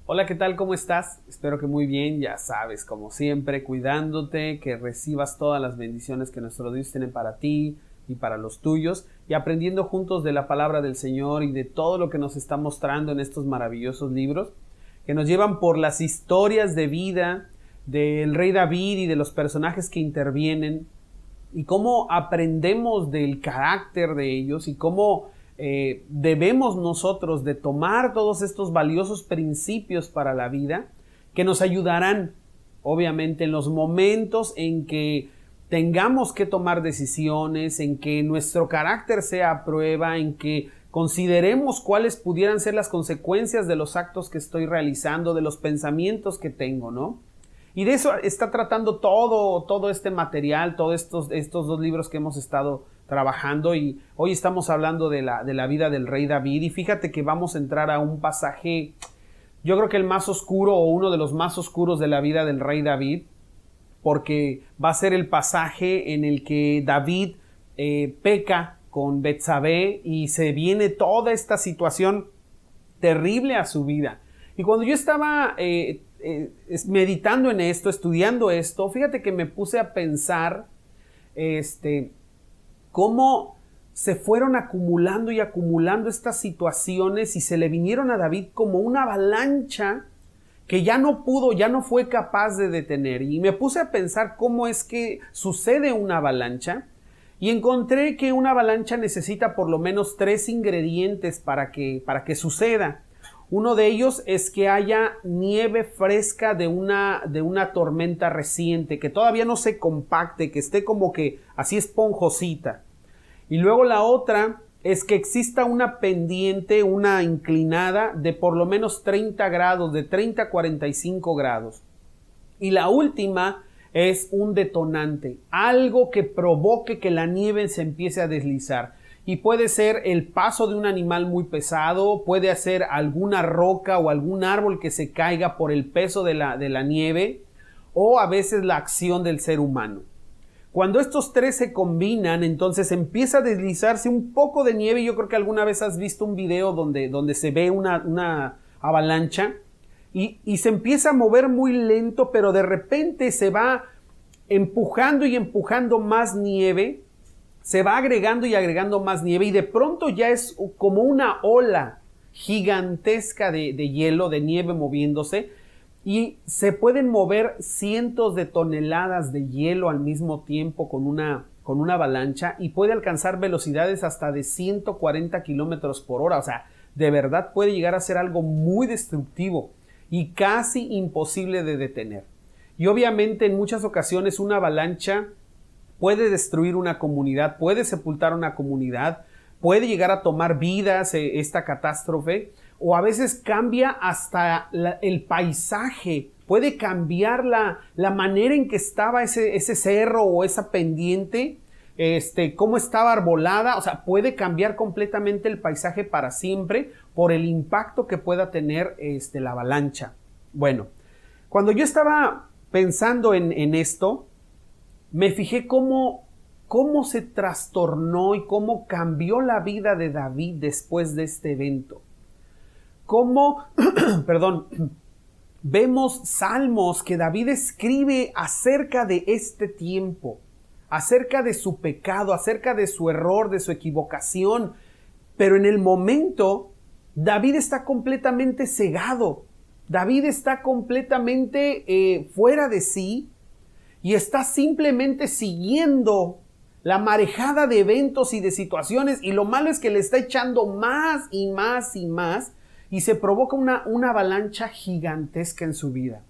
Hola, ¿qué tal? ¿Cómo estás? Espero que muy bien, ya sabes, como siempre, cuidándote, que recibas todas las bendiciones que nuestro Dios tiene para ti y para los tuyos, y aprendiendo juntos de la palabra del Señor y de todo lo que nos está mostrando en estos maravillosos libros, que nos llevan por las historias de vida del rey David y de los personajes que intervienen, y cómo aprendemos del carácter de ellos y cómo debemos nosotros de tomar todos estos valiosos principios para la vida que nos ayudarán, obviamente, en los momentos en que tengamos que tomar decisiones, en que nuestro carácter sea a prueba, en que consideremos cuáles pudieran ser las consecuencias de los actos que estoy realizando, de los pensamientos que tengo, ¿no? Y de eso está tratando todo este material, todos estos dos libros que hemos estado trabajando, y hoy estamos hablando de la vida del rey David. Y fíjate que vamos a entrar a un pasaje, yo creo que el más oscuro o uno de los más oscuros de la vida del rey David, porque va a ser el pasaje en el que David peca con Betsabé y se viene toda esta situación terrible a su vida. Y cuando yo estaba meditando en esto, estudiando esto, fíjate que me puse a pensar cómo se fueron acumulando y acumulando estas situaciones y se le vinieron a David como una avalancha que ya no pudo, ya no fue capaz de detener. Y me puse a pensar cómo es que sucede una avalancha, y encontré que una avalancha necesita por lo menos 3 ingredientes para que suceda. Uno de ellos es que haya nieve fresca de una tormenta reciente, que todavía no se compacte, que esté como que así esponjosita. Y luego la otra es que exista una pendiente, una inclinada de por lo menos 30 grados, de 30 a 45 grados. Y la última es un detonante, algo que provoque que la nieve se empiece a deslizar. Y puede ser el paso de un animal muy pesado, puede ser alguna roca o algún árbol que se caiga por el peso de la nieve, o a veces la acción del ser humano. Cuando estos 3 se combinan, entonces empieza a deslizarse un poco de nieve. Yo creo que alguna vez has visto un video donde se ve una avalancha y se empieza a mover muy lento, pero de repente se va empujando y empujando más nieve, se va agregando y agregando más nieve, y de pronto ya es como una ola gigantesca de hielo, de nieve moviéndose, y se pueden mover cientos de toneladas de hielo al mismo tiempo con una avalancha, y puede alcanzar velocidades hasta de 140 kilómetros por hora. O sea, de verdad puede llegar a ser algo muy destructivo y casi imposible de detener. Y obviamente en muchas ocasiones una avalancha puede destruir una comunidad, puede sepultar una comunidad, puede llegar a tomar vidas esta catástrofe, o a veces cambia hasta el paisaje, puede cambiar la manera en que estaba ese cerro o esa pendiente, cómo estaba arbolada. O sea, puede cambiar completamente el paisaje para siempre por el impacto que pueda tener la avalancha. Bueno, cuando yo estaba pensando en esto, me fijé cómo se trastornó y cómo cambió la vida de David después de este evento. Cómo, perdón, vemos salmos que David escribe acerca de este tiempo, acerca de su pecado, acerca de su error, de su equivocación. Pero en el momento, David está completamente cegado. David está completamente fuera de sí, y está simplemente siguiendo la marejada de eventos y de situaciones, y lo malo es que le está echando más y más y más, y se provoca una avalancha gigantesca en su vida.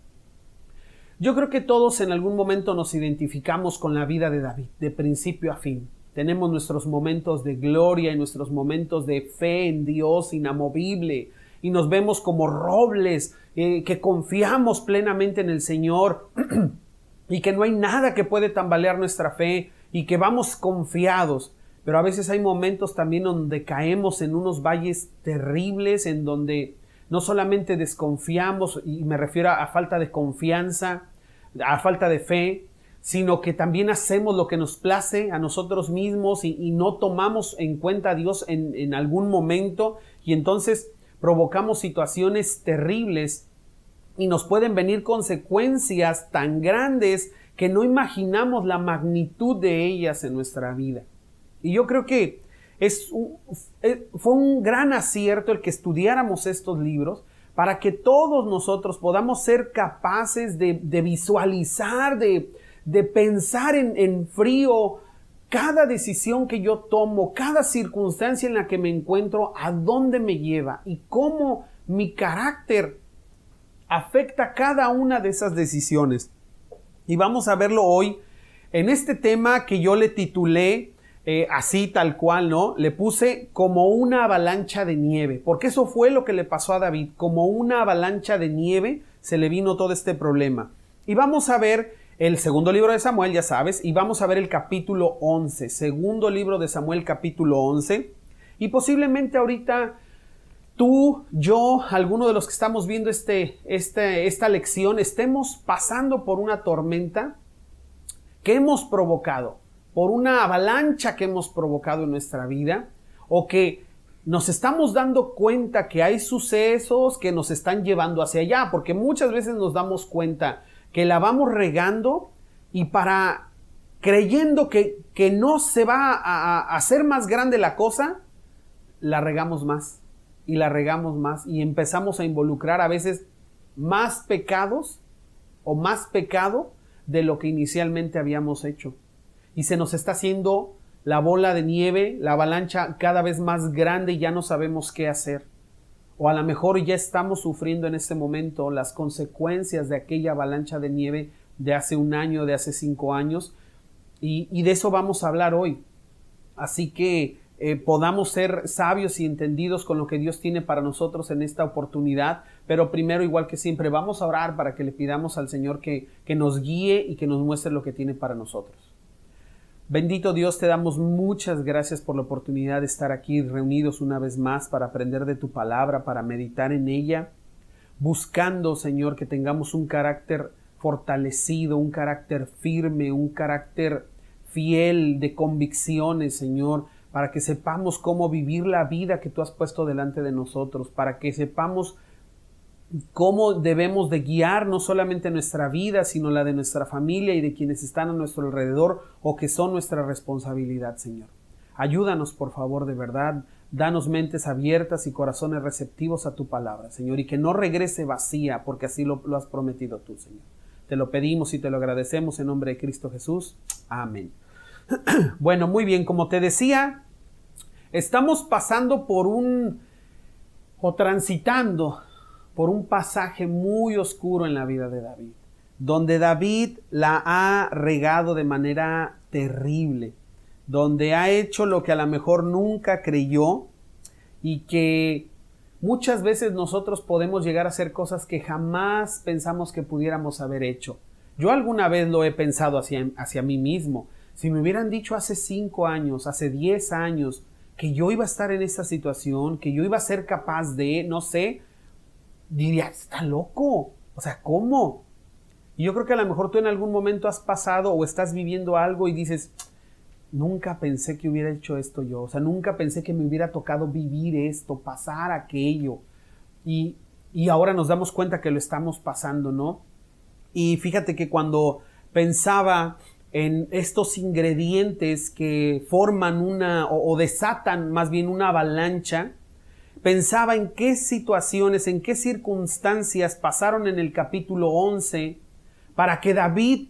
Yo creo que todos en algún momento nos identificamos con la vida de David, de principio a fin. Tenemos nuestros momentos de gloria y nuestros momentos de fe en Dios inamovible, y nos vemos como robles que confiamos plenamente en el Señor y que no hay nada que puede tambalear nuestra fe, y que vamos confiados. Pero a veces hay momentos también donde caemos en unos valles terribles, en donde no solamente desconfiamos, y me refiero a falta de confianza, a falta de fe, sino que también hacemos lo que nos place a nosotros mismos, y no tomamos en cuenta a Dios en algún momento, y entonces provocamos situaciones terribles y nos pueden venir consecuencias tan grandes que no imaginamos la magnitud de ellas en nuestra vida. Y yo creo que fue un gran acierto el que estudiáramos estos libros para que todos nosotros podamos ser capaces de visualizar, de pensar en frío cada decisión que yo tomo, cada circunstancia en la que me encuentro, a dónde me lleva y cómo mi carácter afecta cada una de esas decisiones. Y vamos a verlo hoy en este tema que yo le titulé así tal cual, ¿no? Le puse como una avalancha de nieve, porque eso fue lo que le pasó a David. Como una avalancha de nieve se le vino todo este problema. Y vamos a ver el segundo libro de Samuel, ya sabes, y vamos a ver el capítulo 11, segundo libro de Samuel, capítulo 11, y posiblemente ahorita tú, yo, alguno de los que estamos viendo esta lección, estemos pasando por una tormenta que hemos provocado, por una avalancha que hemos provocado en nuestra vida, o que nos estamos dando cuenta que hay sucesos que nos están llevando hacia allá, porque muchas veces nos damos cuenta que la vamos regando y creyendo que no se va a hacer más grande la cosa, la regamos más y la regamos más y empezamos a involucrar a veces más pecados o más pecado de lo que inicialmente habíamos hecho. Y se nos está haciendo la bola de nieve, la avalancha cada vez más grande y ya no sabemos qué hacer. O a lo mejor ya estamos sufriendo en este momento las consecuencias de aquella avalancha de nieve de hace un año, de hace 5 años. Y de eso vamos a hablar hoy. Así que podamos ser sabios y entendidos con lo que Dios tiene para nosotros en esta oportunidad. Pero primero, igual que siempre, vamos a orar para que le pidamos al Señor que nos guíe y que nos muestre lo que tiene para nosotros. Bendito Dios, te damos muchas gracias por la oportunidad de estar aquí reunidos una vez más para aprender de tu palabra, para meditar en ella, buscando, Señor, que tengamos un carácter fortalecido, un carácter firme, un carácter fiel de convicciones, Señor, para que sepamos cómo vivir la vida que tú has puesto delante de nosotros, para que sepamos cómo debemos de guiar no solamente nuestra vida, sino la de nuestra familia y de quienes están a nuestro alrededor o que son nuestra responsabilidad, Señor. Ayúdanos, por favor, de verdad. Danos mentes abiertas y corazones receptivos a tu palabra, Señor, y que no regrese vacía, porque así lo has prometido tú, Señor. Te lo pedimos y te lo agradecemos en nombre de Cristo Jesús. Amén. Bueno, muy bien, como te decía, estamos pasando transitando por un pasaje muy oscuro en la vida de David, donde David la ha regado de manera terrible, donde ha hecho lo que a lo mejor nunca creyó y que muchas veces nosotros podemos llegar a hacer cosas que jamás pensamos que pudiéramos haber hecho. Yo alguna vez lo he pensado hacia mí mismo. Si me hubieran dicho hace 5 años, hace 10 años, que yo iba a estar en esta situación, que yo iba a ser capaz de, no sé, diría, está loco, o sea, ¿cómo? Y yo creo que a lo mejor tú en algún momento has pasado o estás viviendo algo y dices, nunca pensé que hubiera hecho esto yo, o sea, nunca pensé que me hubiera tocado vivir esto, pasar aquello, y ahora nos damos cuenta que lo estamos pasando, ¿no? Y fíjate que cuando pensaba en estos ingredientes que forman o desatan más bien una avalancha, pensaba en qué situaciones, en qué circunstancias pasaron en el capítulo 11 para que David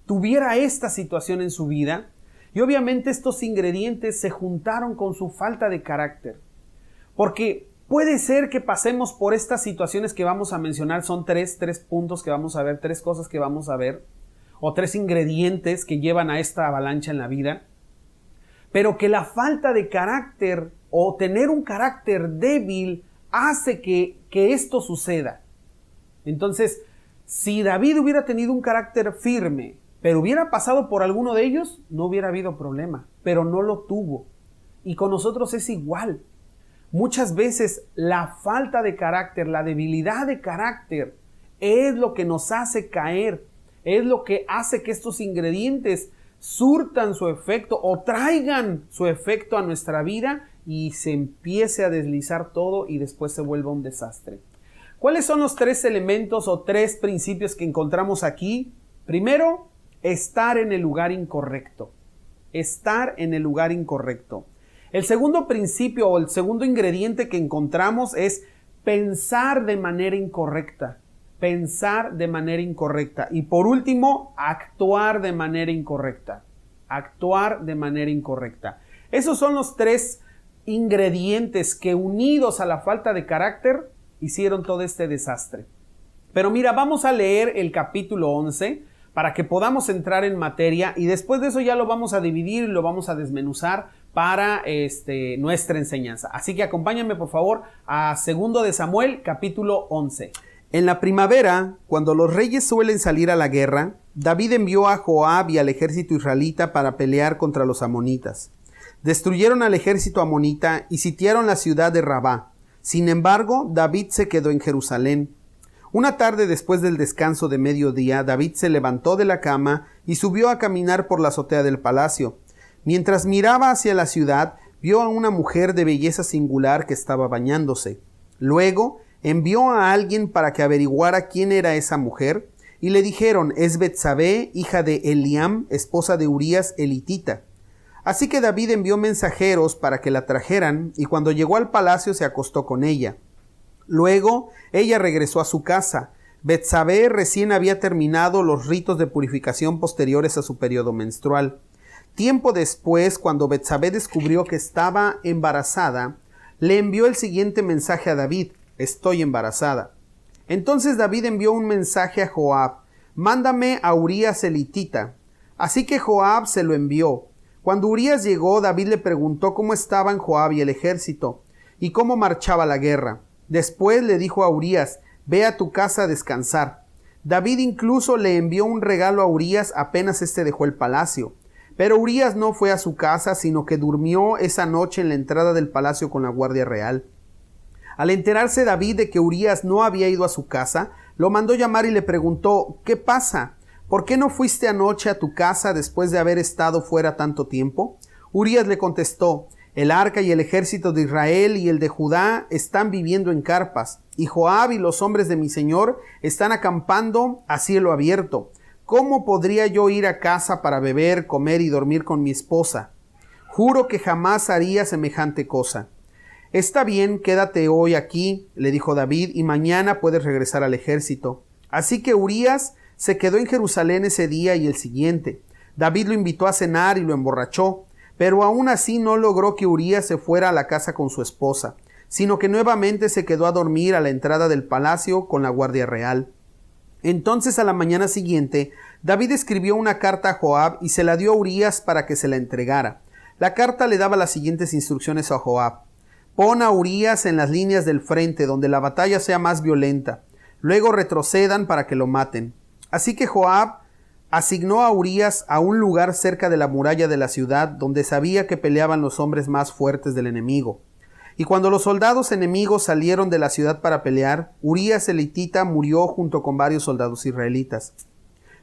tuviera esta situación en su vida. Y obviamente estos ingredientes se juntaron con su falta de carácter. Porque puede ser que pasemos por estas situaciones que vamos a mencionar. Son tres puntos que vamos a ver, 3 cosas que vamos a ver, o 3 ingredientes que llevan a esta avalancha en la vida. Pero que la falta de carácter o tener un carácter débil hace que esto suceda. Entonces, si David hubiera tenido un carácter firme, pero hubiera pasado por alguno de ellos, no hubiera habido problema, pero no lo tuvo. Y con nosotros es igual. Muchas veces la falta de carácter, la debilidad de carácter es lo que nos hace caer, es lo que hace que estos ingredientes surtan su efecto o traigan su efecto a nuestra vida y se empiece a deslizar todo y después se vuelva un desastre. ¿Cuáles son los 3 elementos o 3 principios que encontramos aquí? Primero, estar en el lugar incorrecto. Estar en el lugar incorrecto. El segundo principio o el segundo ingrediente que encontramos es pensar de manera incorrecta. Pensar de manera incorrecta. Y por último, actuar de manera incorrecta. Actuar de manera incorrecta. Esos son los 3 ingredientes que, unidos a la falta de carácter, hicieron todo este desastre. Pero mira, vamos a leer el capítulo 11 para que podamos entrar en materia, y después de eso ya lo vamos a dividir y lo vamos a desmenuzar para nuestra enseñanza. Así que acompáñame por favor a 2 de Samuel, capítulo 11. En la primavera, cuando los reyes suelen salir a la guerra, David envió a Joab y al ejército israelita para pelear contra los amonitas. Destruyeron al ejército amonita y sitiaron la ciudad de Rabá. Sin embargo, David se quedó en Jerusalén. Una tarde después del descanso de mediodía, David se levantó de la cama y subió a caminar por la azotea del palacio. Mientras miraba hacia la ciudad, vio a una mujer de belleza singular que estaba bañándose. Luego, envió a alguien para que averiguara quién era esa mujer, y le dijeron: es Betsabé, hija de Eliam, esposa de Urías elitita. Así que David envió mensajeros para que la trajeran, y cuando llegó al palacio se acostó con ella. Luego ella regresó a su casa. Betsabé recién había terminado los ritos de purificación posteriores a su periodo menstrual. Tiempo después, cuando Betsabé descubrió que estaba embarazada, le envió el siguiente mensaje a David: estoy embarazada. Entonces David envió un mensaje a Joab: mándame a Urías elitita. Así que Joab se lo envió. Cuando Urías llegó, David le preguntó cómo estaban Joab y el ejército, y cómo marchaba la guerra. Después le dijo a Urías: ve a tu casa a descansar. David incluso le envió un regalo a Urías apenas éste dejó el palacio. Pero Urías no fue a su casa, sino que durmió esa noche en la entrada del palacio con la guardia real. Al enterarse David de que Urías no había ido a su casa, lo mandó llamar y le preguntó: ¿qué pasa? ¿Por qué no fuiste anoche a tu casa después de haber estado fuera tanto tiempo? Urías le contestó: el arca y el ejército de Israel y el de Judá están viviendo en carpas, y Joab y los hombres de mi señor están acampando a cielo abierto. ¿Cómo podría yo ir a casa para beber, comer y dormir con mi esposa? Juro que jamás haría semejante cosa. Está bien, quédate hoy aquí, le dijo David, y mañana puedes regresar al ejército. Así que Urías se quedó en Jerusalén ese día y el siguiente. David lo invitó a cenar y lo emborrachó, pero aún así no logró que Urías se fuera a la casa con su esposa, sino que nuevamente se quedó a dormir a la entrada del palacio con la guardia real. Entonces a la mañana siguiente, David escribió una carta a Joab y se la dio a Urías para que se la entregara. La carta le daba las siguientes instrucciones a Joab: pon a Urías en las líneas del frente, donde la batalla sea más violenta. Luego retrocedan para que lo maten. Así que Joab asignó a Urías a un lugar cerca de la muralla de la ciudad, donde sabía que peleaban los hombres más fuertes del enemigo. Y cuando los soldados enemigos salieron de la ciudad para pelear, Urías elitita murió junto con varios soldados israelitas.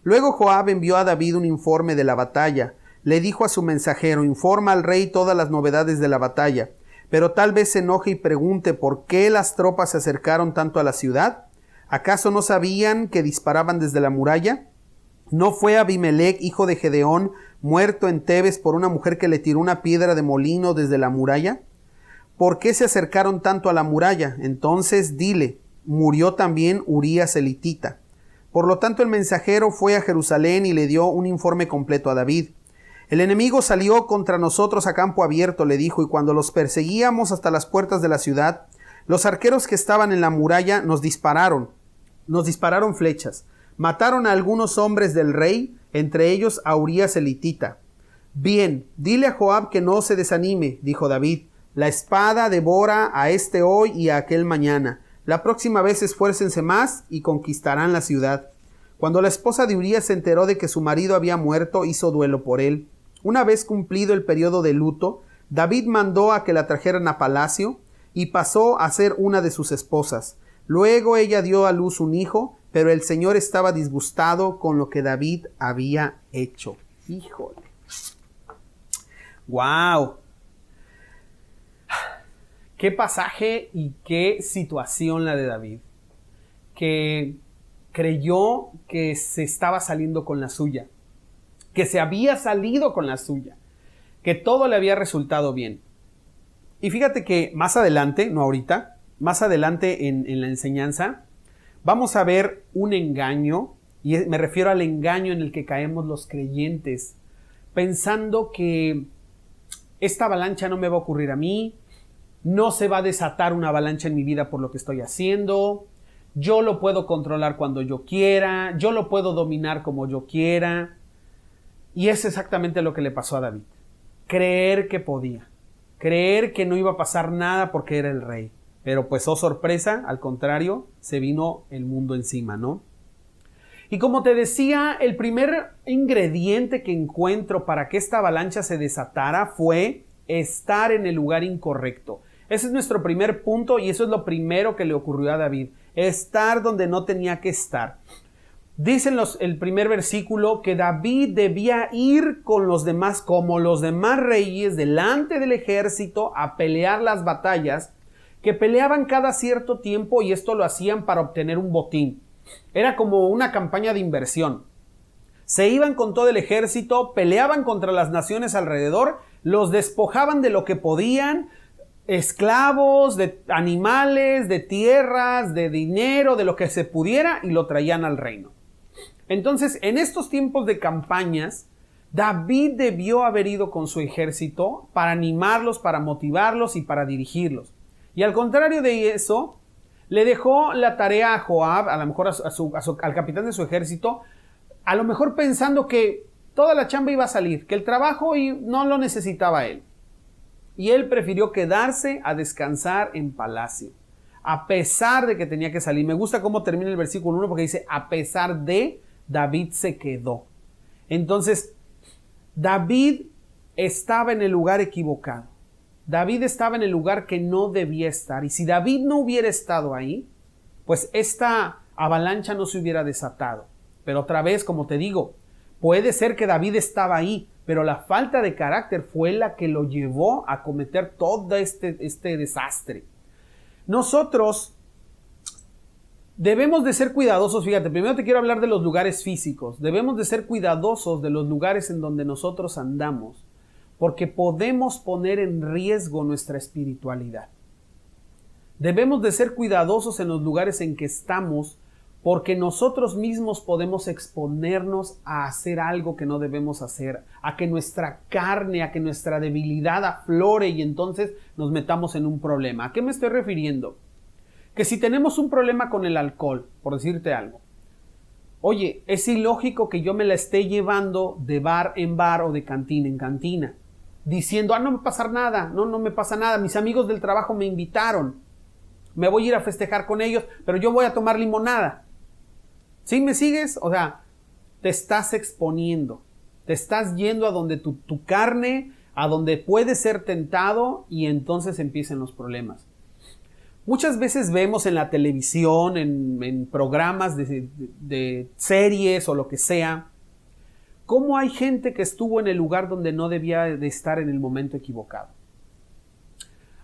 Luego Joab envió a David un informe de la batalla. Le dijo a su mensajero: informa al rey todas las novedades de la batalla, pero tal vez se enoje y pregunte por qué las tropas se acercaron tanto a la ciudad. ¿Acaso no sabían que disparaban desde la muralla? ¿No fue Abimelech, hijo de Gedeón, muerto en Tebes por una mujer que le tiró una piedra de molino desde la muralla? ¿Por qué se acercaron tanto a la muralla? Entonces dile: murió también Urías elitita. Por lo tanto el mensajero fue a Jerusalén y le dio un informe completo a David. El enemigo salió contra nosotros a campo abierto, le dijo, y cuando los perseguíamos hasta las puertas de la ciudad, los arqueros que estaban en la muralla nos dispararon flechas. Mataron a algunos hombres del rey, entre ellos a Urías elitita. Bien, dile a Joab que no se desanime, dijo David. La espada devora a este hoy y a aquel mañana. La próxima vez esfuércense más y conquistarán la ciudad. Cuando la esposa de Urías se enteró de que su marido había muerto, hizo duelo por él. Una vez cumplido el periodo de luto, David mandó a que la trajeran a palacio y pasó a ser una de sus esposas. Luego ella dio a luz un hijo, pero el Señor estaba disgustado con lo que David había hecho. Híjole. ¡Wow! Qué pasaje y qué situación la de David. que creyó que se estaba saliendo con la suya, que se había salido con la suya, que todo le había resultado bien. Y fíjate que más adelante, no ahorita, más adelante en la enseñanza, vamos a ver un engaño, y me refiero al engaño en el que caemos los creyentes, pensando que esta avalancha no me va a ocurrir a mí, no se va a desatar una avalancha en mi vida por lo que estoy haciendo, yo lo puedo controlar cuando yo quiera, yo lo puedo dominar como yo quiera. Y es exactamente lo que le pasó a David. Creer que podía, creer que no iba a pasar nada porque era el rey. Pero pues, oh sorpresa, al contrario, se vino el mundo encima, ¿no? Y como te decía, el primer ingrediente que encuentro para que esta avalancha se desatara fue estar en el lugar incorrecto. Ese es nuestro primer punto y eso es lo primero que le ocurrió a David. Estar donde no tenía que estar. Dicen el primer versículo que David debía ir con los demás, como los demás reyes, delante del ejército a pelear las batallas que peleaban cada cierto tiempo, y esto lo hacían para obtener un botín. Era como una campaña de inversión. Se iban con todo el ejército, peleaban contra las naciones alrededor, los despojaban de lo que podían, esclavos, de animales, de tierras, de dinero, de lo que se pudiera, y lo traían al reino. Entonces, en estos tiempos de campañas, David debió haber ido con su ejército para animarlos, para motivarlos y para dirigirlos. Y al contrario de eso, le dejó la tarea a Joab, a lo mejor al capitán de su ejército, a lo mejor pensando que toda la chamba iba a salir, que el trabajo no lo necesitaba él. Y él prefirió quedarse a descansar en palacio, a pesar de que tenía que salir. Me gusta cómo termina el versículo 1 porque dice, a pesar de, David se quedó. Entonces, David estaba en el lugar equivocado. David estaba en el lugar que no debía estar. Y si David no hubiera estado ahí, pues esta avalancha no se hubiera desatado. Pero otra vez, como te digo, puede ser que David estaba ahí, pero la falta de carácter fue la que lo llevó a cometer todo este desastre. Nosotros debemos de ser cuidadosos. Fíjate, primero te quiero hablar de los lugares físicos. Debemos de ser cuidadosos de los lugares en donde nosotros andamos, porque podemos poner en riesgo nuestra espiritualidad. Debemos de ser cuidadosos en los lugares en que estamos, porque nosotros mismos podemos exponernos a hacer algo que no debemos hacer, a que nuestra carne, a que nuestra debilidad aflore y entonces nos metamos en un problema. ¿A qué me estoy refiriendo? Que si tenemos un problema con el alcohol, por decirte algo, oye, es ilógico que yo me la esté llevando de bar en bar o de cantina en cantina, diciendo, no me va a pasar nada, no me pasa nada, mis amigos del trabajo me invitaron, me voy a ir a festejar con ellos, pero yo voy a tomar limonada. ¿Sí me sigues? O sea, te estás exponiendo, te estás yendo a donde tu carne, a donde puedes ser tentado y entonces empiezan los problemas. Muchas veces vemos en la televisión, en programas de series o lo que sea, cómo hay gente que estuvo en el lugar donde no debía de estar en el momento equivocado.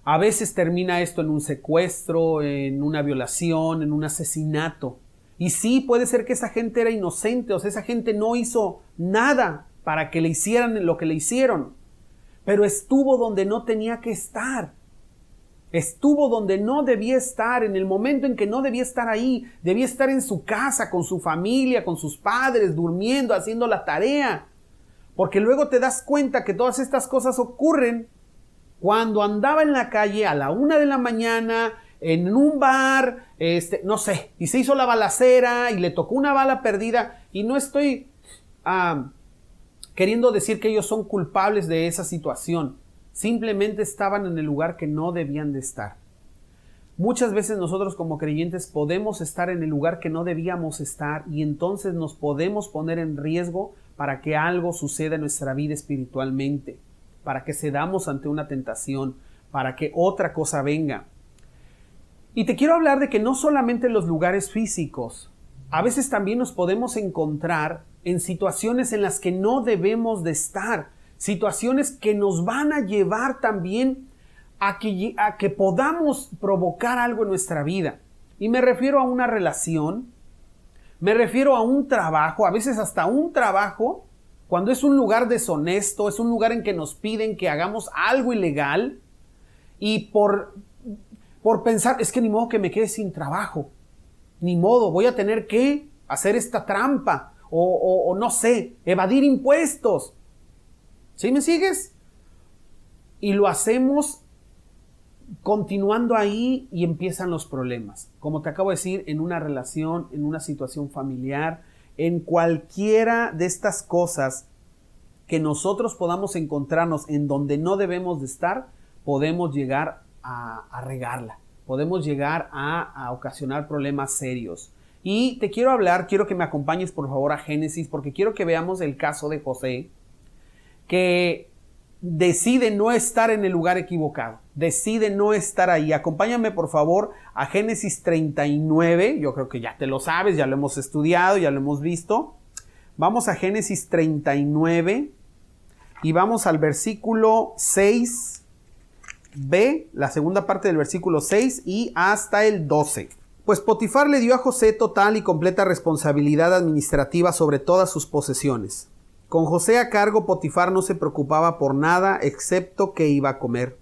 A veces termina esto en un secuestro, en una violación, en un asesinato. Y sí, puede ser que esa gente era inocente, o sea, esa gente no hizo nada para que le hicieran lo que le hicieron, pero estuvo donde no tenía que estar. Estuvo donde no debía estar, en el momento en que no debía estar ahí. Debía estar en su casa, con su familia, con sus padres, durmiendo, haciendo la tarea. Porque luego te das cuenta que todas estas cosas ocurren cuando andaba en la calle a la 1 de la mañana, en un bar, no sé, y se hizo la balacera y le tocó una bala perdida. Y no estoy queriendo decir que ellos son culpables de esa situación. Simplemente estaban en el lugar que no debían de estar. Muchas veces nosotros como creyentes podemos estar en el lugar que no debíamos estar y entonces nos podemos poner en riesgo para que algo suceda en nuestra vida espiritualmente, para que cedamos ante una tentación, para que otra cosa venga. Y te quiero hablar de que no solamente en los lugares físicos, a veces también nos podemos encontrar en situaciones en las que no debemos de estar. Situaciones que nos van a llevar también a que podamos provocar algo en nuestra vida. Y me refiero a una relación, me refiero a un trabajo, a veces hasta un trabajo, cuando es un lugar deshonesto, es un lugar en que nos piden que hagamos algo ilegal y por pensar, es que ni modo que me quede sin trabajo, ni modo, voy a tener que hacer esta trampa o no sé, evadir impuestos. ¿Sí me sigues? Y lo hacemos continuando ahí y empiezan los problemas. Como te acabo de decir, en una relación, en una situación familiar, en cualquiera de estas cosas que nosotros podamos encontrarnos en donde no debemos de estar, podemos llegar a regarla. Podemos llegar a ocasionar problemas serios. Y te quiero hablar, quiero que me acompañes por favor a Génesis, porque quiero que veamos el caso de José, que decide no estar en el lugar equivocado, decide no estar ahí. Acompáñame por favor a Génesis 39, yo creo que ya te lo sabes, ya lo hemos estudiado, ya lo hemos visto. Vamos a Génesis 39 y vamos al versículo 6b, la segunda parte del versículo 6 y hasta el 12. Pues Potifar le dio a José total y completa responsabilidad administrativa sobre todas sus posesiones. Con José a cargo, Potifar no se preocupaba por nada excepto que iba a comer.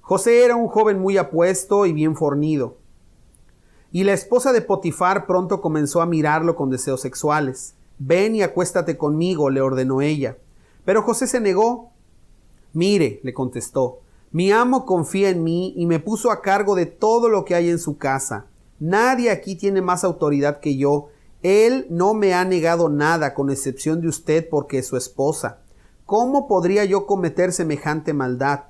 José era un joven muy apuesto y bien fornido. Y la esposa de Potifar pronto comenzó a mirarlo con deseos sexuales. Ven y acuéstate conmigo, le ordenó ella. Pero José se negó. Mire, le contestó, mi amo confía en mí y me puso a cargo de todo lo que hay en su casa. Nadie aquí tiene más autoridad que yo. Él no me ha negado nada, con excepción de usted, porque es su esposa. ¿Cómo podría yo cometer semejante maldad?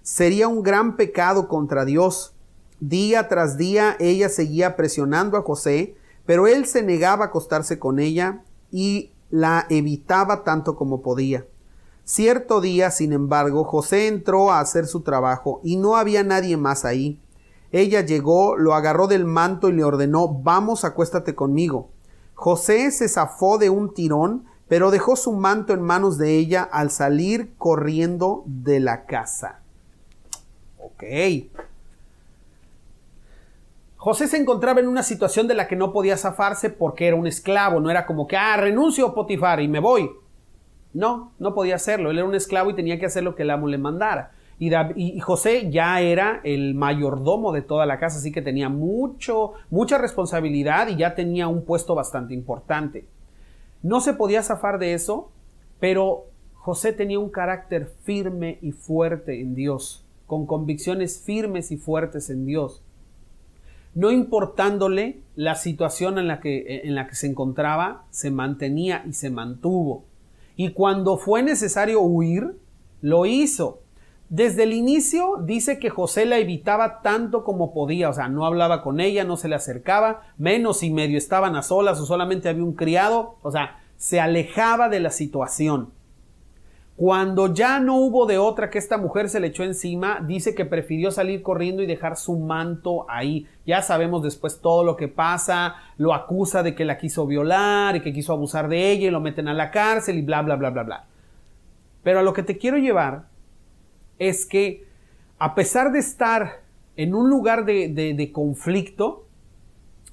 Sería un gran pecado contra Dios. Día tras día ella seguía presionando a José, pero él se negaba a acostarse con ella y la evitaba tanto como podía. Cierto día, sin embargo, José entró a hacer su trabajo y no había nadie más ahí. Ella llegó, lo agarró del manto y le ordenó, vamos, acuéstate conmigo. José se zafó de un tirón, pero dejó su manto en manos de ella al salir corriendo de la casa. Ok. José se encontraba en una situación de la que no podía zafarse porque era un esclavo. No era como que, renuncio, Potifar, y me voy. No podía hacerlo. Él era un esclavo y tenía que hacer lo que el amo le mandara. Y José ya era el mayordomo de toda la casa, así que tenía mucha responsabilidad y ya tenía un puesto bastante importante. No se podía zafar de eso, pero José tenía un carácter firme y fuerte en Dios, con convicciones firmes y fuertes en Dios. No importándole la situación en la que se encontraba, se mantenía y se mantuvo. Y cuando fue necesario huir, lo hizo. Desde el inicio dice que José la evitaba tanto como podía, o sea, no hablaba con ella, no se le acercaba, menos si medio estaban a solas o solamente había un criado, o sea, se alejaba de la situación. Cuando ya no hubo de otra que esta mujer se le echó encima, dice que prefirió salir corriendo y dejar su manto ahí. Ya sabemos después todo lo que pasa, lo acusa de que la quiso violar y que quiso abusar de ella y lo meten a la cárcel y bla, bla, bla, bla, bla. Pero a lo que te quiero llevar es que a pesar de estar en un lugar de conflicto,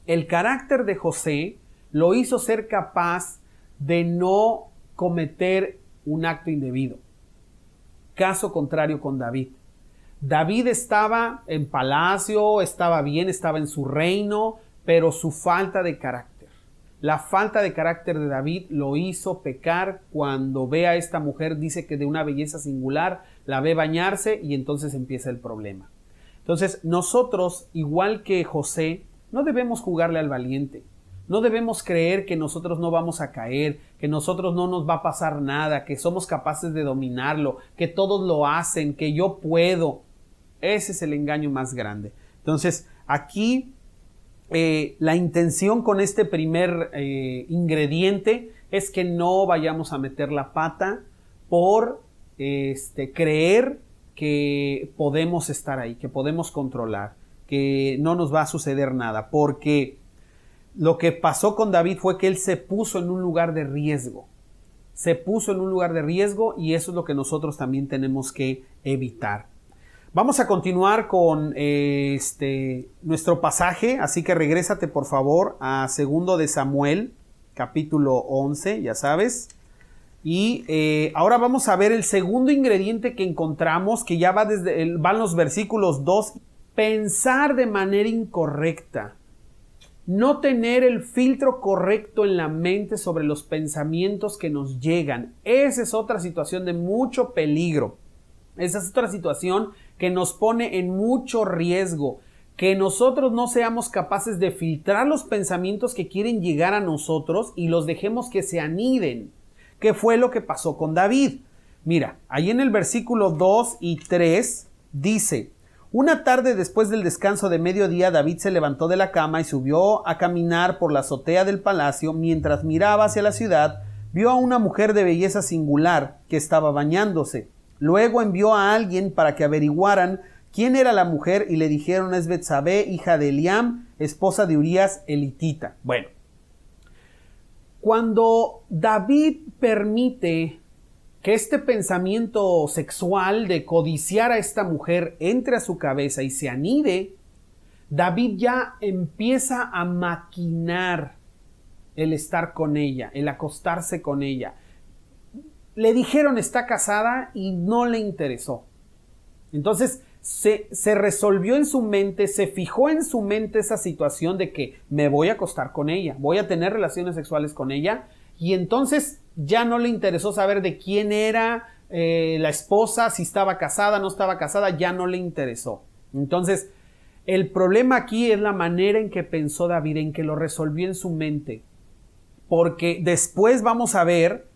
el carácter de José lo hizo ser capaz de no cometer un acto indebido. Caso contrario con David. David estaba en palacio, estaba bien, estaba en su reino, pero su falta de carácter. La falta de carácter de David lo hizo pecar. Cuando ve a esta mujer, dice que de una belleza singular, la ve bañarse y entonces empieza el problema. Entonces nosotros, igual que José, no debemos jugarle al valiente. No debemos creer que nosotros no vamos a caer, que nosotros no nos va a pasar nada, que somos capaces de dominarlo, que todos lo hacen, que yo puedo. Ese es el engaño más grande. Entonces, aquí la intención con este primer ingrediente es que no vayamos a meter la pata por creer que podemos estar ahí, que podemos controlar, que no nos va a suceder nada, porque lo que pasó con David fue que él se puso en un lugar de riesgo. Se puso en un lugar de riesgo y eso es lo que nosotros también tenemos que evitar. Vamos a continuar con nuestro pasaje, así que regrésate por favor a 2 de Samuel, capítulo 11, ya sabes. Y ahora vamos a ver el segundo ingrediente que encontramos, que ya van los versículos 2. Pensar de manera incorrecta. No tener el filtro correcto en la mente sobre los pensamientos que nos llegan. Esa es otra situación de mucho peligro. Esa es otra situación que nos pone en mucho riesgo. Que nosotros no seamos capaces de filtrar los pensamientos que quieren llegar a nosotros y los dejemos que se aniden. ¿Qué fue lo que pasó con David? Mira, ahí en el versículo 2 y 3 dice: una tarde después del descanso de mediodía, David se levantó de la cama y subió a caminar por la azotea del palacio. Mientras miraba hacia la ciudad, vio a una mujer de belleza singular que estaba bañándose. Luego envió a alguien para que averiguaran quién era la mujer y le dijeron: es Betsabé, hija de Eliam, esposa de Urías elitita. Bueno, cuando David permite que este pensamiento sexual de codiciar a esta mujer entre a su cabeza y se anide, David ya empieza a maquinar el estar con ella, el acostarse con ella. Le dijeron está casada y no le interesó. Entonces se resolvió en su mente, se fijó en su mente esa situación de que me voy a acostar con ella, voy a tener relaciones sexuales con ella, y entonces ya no le interesó saber de quién era la esposa, si estaba casada, no estaba casada, ya no le interesó. Entonces el problema aquí es la manera en que pensó David, en que lo resolvió en su mente, porque después vamos a ver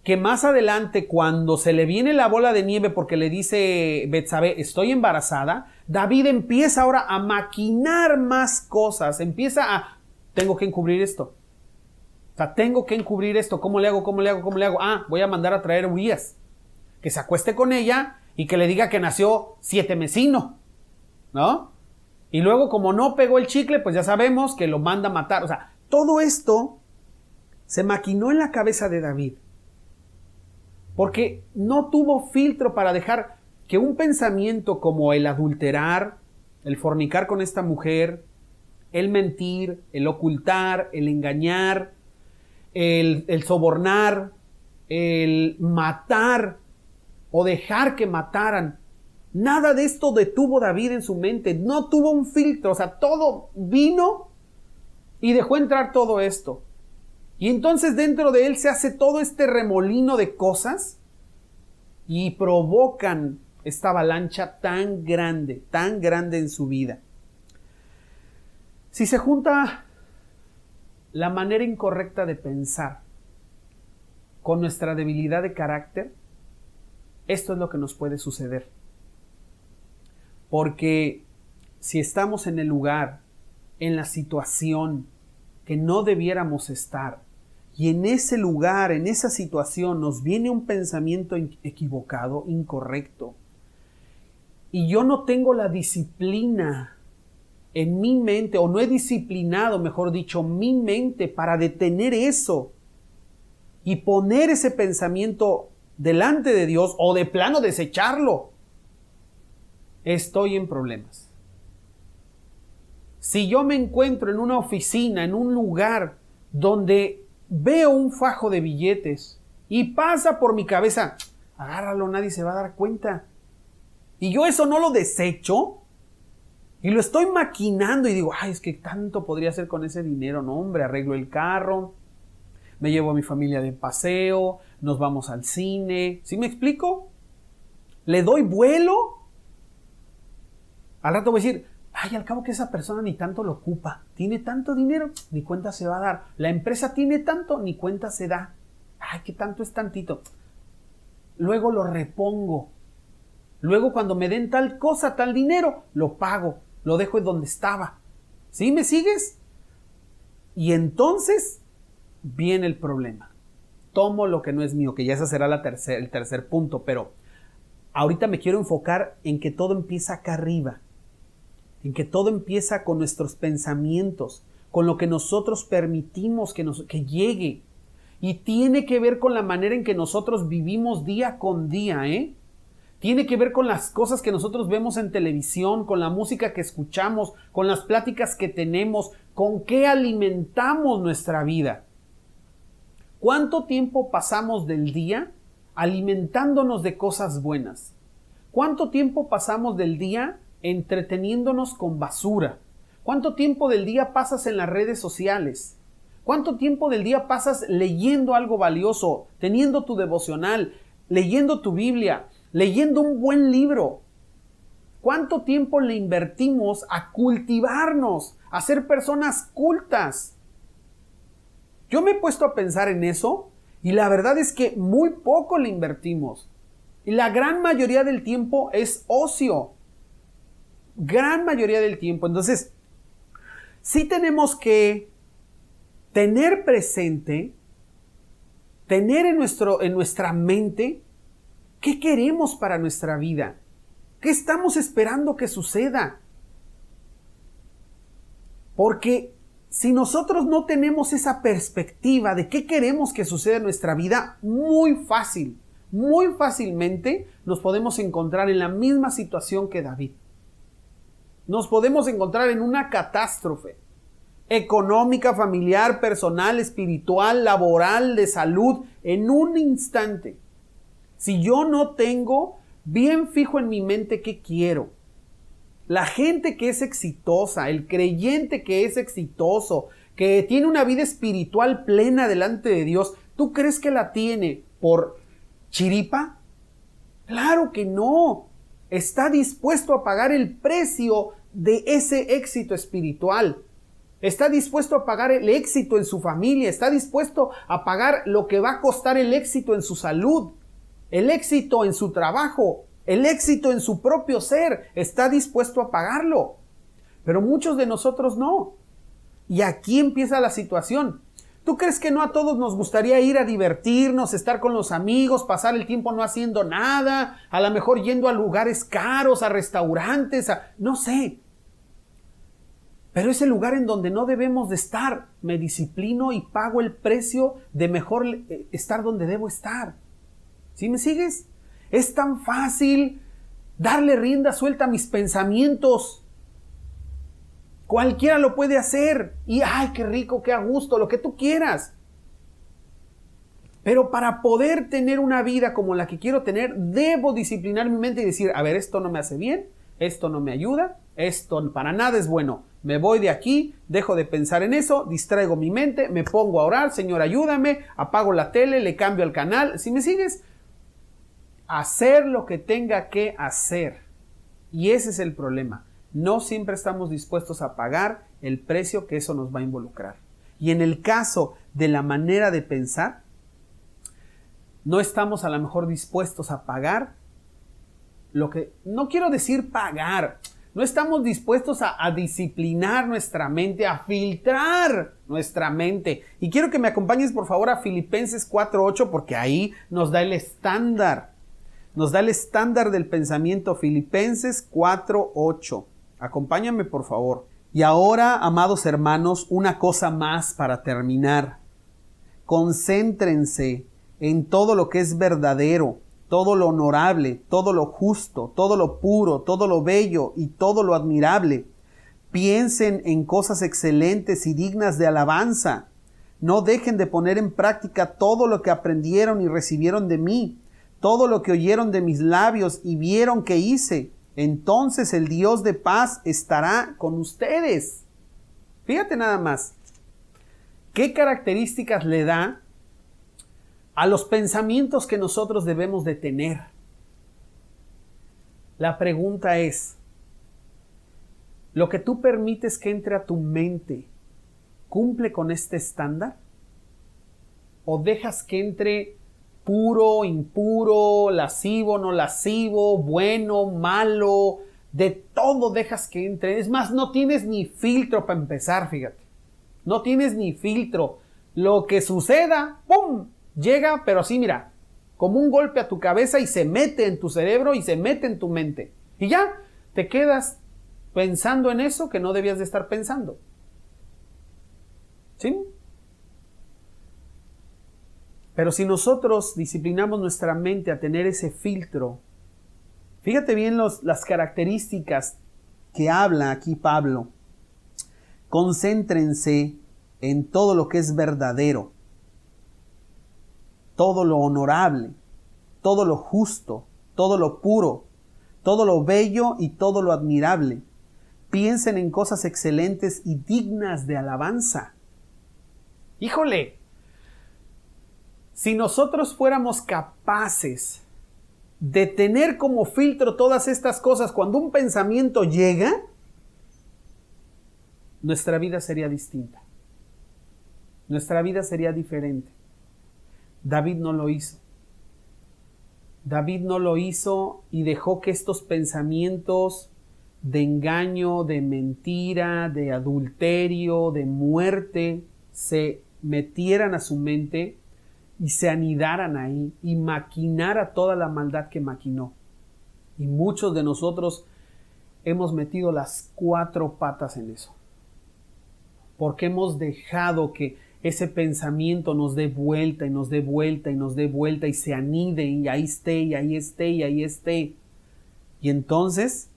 que más adelante, cuando se le viene la bola de nieve porque le dice Betsabé, estoy embarazada, David empieza ahora a maquinar más cosas, empieza a, tengo que encubrir esto. O sea, tengo que encubrir esto, ¿cómo le hago? ¿Cómo le hago? ¿Cómo le hago? Ah, voy a mandar a traer a Urías, que se acueste con ella y que le diga que nació 7mesino, ¿no? Y luego, como no pegó el chicle, pues ya sabemos que lo manda a matar. O sea, todo esto se maquinó en la cabeza de David, porque no tuvo filtro para dejar que un pensamiento como el adulterar, el fornicar con esta mujer, el mentir, el ocultar, el engañar, el sobornar, el matar o dejar que mataran, nada de esto detuvo David en su mente, no tuvo un filtro, o sea, todo vino y dejó entrar todo esto. Y entonces dentro de él se hace todo este remolino de cosas y provocan esta avalancha tan grande en su vida. Si se junta la manera incorrecta de pensar con nuestra debilidad de carácter, esto es lo que nos puede suceder. Porque si estamos en el lugar, en la situación que no debiéramos estar, y en ese lugar, en esa situación, nos viene un pensamiento equivocado, incorrecto, y yo no tengo la disciplina en mi mente, o no he disciplinado, mejor dicho, mi mente para detener eso y poner ese pensamiento delante de Dios, o de plano desecharlo, estoy en problemas. Si yo me encuentro en una oficina, en un lugar donde veo un fajo de billetes y pasa por mi cabeza, agárralo, nadie se va a dar cuenta, y yo eso no lo desecho y lo estoy maquinando y digo, ay, es que tanto podría hacer con ese dinero, no hombre, arreglo el carro, me llevo a mi familia de paseo, nos vamos al cine, ¿sí me explico? Le doy vuelo, al rato voy a decir, ay, al cabo que esa persona ni tanto lo ocupa, tiene tanto dinero, ni cuenta se va a dar, la empresa tiene tanto, ni cuenta se da, ay, que tanto es tantito, luego lo repongo, luego cuando me den tal cosa, tal dinero, lo pago, lo dejo en donde estaba, ¿sí me sigues? Y entonces viene el problema, tomo lo que no es mío, que ya ese será el tercer punto, pero ahorita me quiero enfocar en que todo empieza acá arriba, en que todo empieza con nuestros pensamientos, con lo que nosotros permitimos que llegue, y tiene que ver con la manera en que nosotros vivimos día con día, tiene que ver con las cosas que nosotros vemos en televisión, con la música que escuchamos, con las pláticas que tenemos, con qué alimentamos nuestra vida. ¿Cuánto tiempo pasamos del día alimentándonos de cosas buenas? ¿Cuánto tiempo pasamos del día entreteniéndonos con basura? ¿Cuánto tiempo del día pasas en las redes sociales? ¿Cuánto tiempo del día pasas leyendo algo valioso, teniendo tu devocional, leyendo tu Biblia, leyendo un buen libro? ¿Cuánto tiempo le invertimos a cultivarnos, a ser personas cultas? Yo me he puesto a pensar en eso y la verdad es que muy poco le invertimos. Y la gran mayoría del tiempo es ocio. Gran mayoría del tiempo. Entonces, sí tenemos que tener presente, tener en nuestra mente qué queremos para nuestra vida. ¿Qué estamos esperando que suceda? Porque si nosotros no tenemos esa perspectiva de qué queremos que suceda en nuestra vida, muy fácilmente nos podemos encontrar en la misma situación que David. Nos podemos encontrar en una catástrofe económica, familiar, personal, espiritual, laboral, de salud, en un instante. Si yo no tengo bien fijo en mi mente qué quiero. La gente que es exitosa, el creyente que es exitoso, que tiene una vida espiritual plena delante de Dios, ¿tú crees que la tiene por chiripa? Claro que no. Está dispuesto a pagar el precio de ese éxito espiritual. Está dispuesto a pagar el éxito en su familia. Está dispuesto a pagar lo que va a costar el éxito en su salud, el éxito en su trabajo, el éxito en su propio ser. Está dispuesto a pagarlo. Pero muchos de nosotros no. Y aquí empieza la situación. ¿Tú crees que no a todos nos gustaría ir a divertirnos, estar con los amigos, pasar el tiempo no haciendo nada, a lo mejor yendo a lugares caros, a restaurantes, no sé? Pero es el lugar en donde no debemos de estar. Me disciplino y pago el precio de mejor estar donde debo estar. ¿Sí me sigues? Es tan fácil darle rienda suelta a mis pensamientos. Cualquiera lo puede hacer. Y ¡ay, qué rico, qué a gusto! Lo que tú quieras. Pero para poder tener una vida como la que quiero tener, debo disciplinar mi mente y decir, a ver, esto no me hace bien, esto no me ayuda, esto para nada es bueno. Me voy de aquí, dejo de pensar en eso, distraigo mi mente, me pongo a orar, Señor, ayúdame, apago la tele, le cambio el canal. ¿Sí me sigues? Hacer lo que tenga que hacer. Y ese es el problema. No siempre estamos dispuestos a pagar el precio que eso nos va a involucrar. Y en el caso de la manera de pensar, no estamos a lo mejor dispuestos a pagar lo que, no quiero decir pagar, no estamos dispuestos a disciplinar nuestra mente, a filtrar nuestra mente. Y quiero que me acompañes por favor a Filipenses 4:8 porque ahí nos da el estándar. Nos da el estándar del pensamiento. Filipenses 4:8. Acompáñame por favor. Y ahora, amados hermanos, una cosa más para terminar. Concéntrense en todo lo que es verdadero, todo lo honorable, todo lo justo, todo lo puro, todo lo bello y todo lo admirable. Piensen en cosas excelentes y dignas de alabanza. No dejen de poner en práctica todo lo que aprendieron y recibieron de mí, todo lo que oyeron de mis labios y vieron que hice. Entonces el Dios de paz estará con ustedes. Fíjate nada más. ¿Qué características le da a los pensamientos que nosotros debemos de tener? La pregunta es, ¿lo que tú permites que entre a tu mente cumple con este estándar? ¿O dejas que entre puro, impuro, lascivo, no lascivo, bueno, malo? De todo dejas que entre. Es más, no tienes ni filtro para empezar, fíjate. No tienes ni filtro. Lo que suceda, ¡pum!, llega, pero así, mira, como un golpe a tu cabeza y se mete en tu cerebro y se mete en tu mente. Y ya te quedas pensando en eso que no debías de estar pensando. ¿Sí? Pero si nosotros disciplinamos nuestra mente a tener ese filtro, Fíjate bien las características que habla aquí Pablo. Concéntrense en todo lo que es verdadero, todo lo honorable, todo lo justo, todo lo puro, todo lo bello y todo lo admirable. Piensen en cosas excelentes y dignas de alabanza. Híjole, si nosotros fuéramos capaces de tener como filtro todas estas cosas cuando un pensamiento llega, nuestra vida sería distinta. Nuestra vida sería diferente. David no lo hizo. David no lo hizo y dejó que estos pensamientos de engaño, de mentira, de adulterio, de muerte, se metieran a su mente y se anidaran ahí y maquinara toda la maldad que maquinó. Y muchos de nosotros hemos metido las 4 patas en eso. Porque hemos dejado que ese pensamiento nos dé vuelta y nos dé vuelta y nos dé vuelta y se anide y ahí esté y ahí esté y ahí esté. Y entonces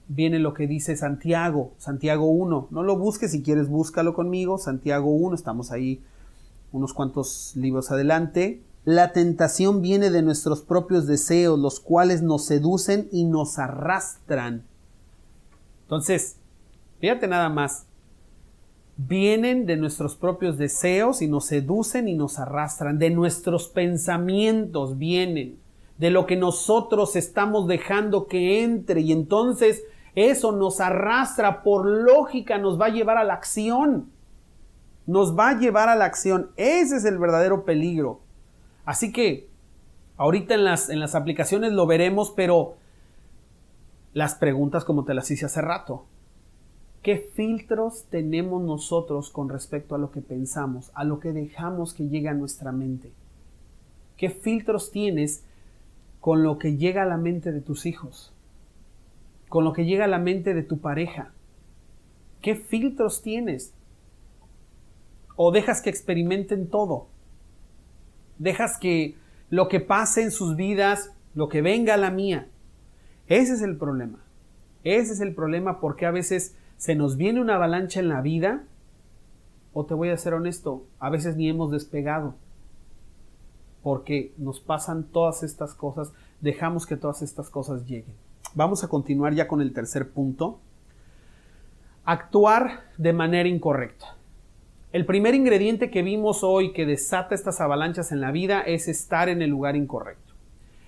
viene lo que dice Santiago 1. No lo busques, si quieres búscalo conmigo. Santiago 1, estamos ahí unos cuantos libros adelante. La tentación viene de nuestros propios deseos, los cuales nos seducen y nos arrastran. Entonces, fíjate nada más. Vienen de nuestros propios deseos y nos seducen y nos arrastran. De nuestros pensamientos vienen. De lo que nosotros estamos dejando que entre. Y entonces eso nos arrastra. Por lógica nos va a llevar a la acción. Nos va a llevar a la acción. Ese es el verdadero peligro. Así que ahorita en las aplicaciones lo veremos, pero las preguntas como te las hice hace rato. ¿Qué filtros tenemos nosotros con respecto a lo que pensamos, a lo que dejamos que llegue a nuestra mente? ¿Qué filtros tienes con lo que llega a la mente de tus hijos? ¿Con lo que llega a la mente de tu pareja? ¿Qué filtros tienes? ¿O dejas que experimenten todo? ¿Dejas que lo que pase en sus vidas, lo que venga a la mía? Ese es el problema. Ese es el problema, porque a veces se nos viene una avalancha en la vida, o te voy a ser honesto, a veces ni hemos despegado, porque nos pasan todas estas cosas, dejamos que todas estas cosas lleguen. Vamos a continuar ya con el tercer punto. Actuar de manera incorrecta. El primer ingrediente que vimos hoy que desata estas avalanchas en la vida es estar en el lugar incorrecto.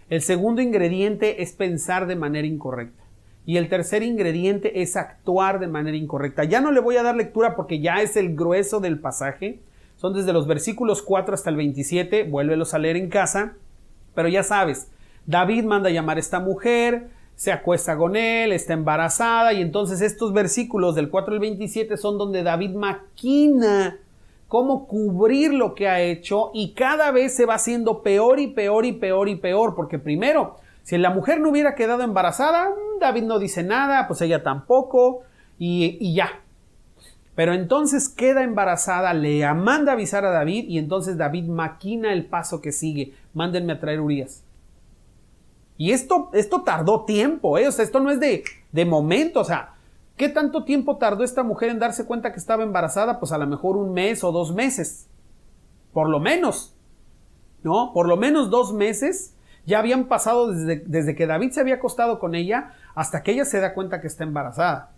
El segundo ingrediente es pensar de manera incorrecta. Y el tercer ingrediente es actuar de manera incorrecta. Ya no le voy a dar lectura porque ya es el grueso del pasaje. Son desde los versículos 4 hasta el 27. Vuélvelos a leer en casa. Pero ya sabes, David manda a llamar a esta mujer, se acuesta con él, está embarazada. Y entonces estos versículos del 4 al 27 son donde David maquina cómo cubrir lo que ha hecho. Y cada vez se va haciendo peor y peor y peor y peor. Porque primero, si la mujer no hubiera quedado embarazada, David no dice nada, pues ella tampoco, y ya. Pero entonces queda embarazada, le manda a avisar a David, y entonces David maquina el paso que sigue. Mándenme a traer Urías. Y esto tardó tiempo, O sea, esto no es de momento, o sea, ¿qué tanto tiempo tardó esta mujer en darse cuenta que estaba embarazada? Pues a lo mejor 1 mes o 2 meses. Por lo menos, ¿no? Por lo menos 2 meses. Ya habían pasado desde que David se había acostado con ella hasta que ella se da cuenta que está embarazada.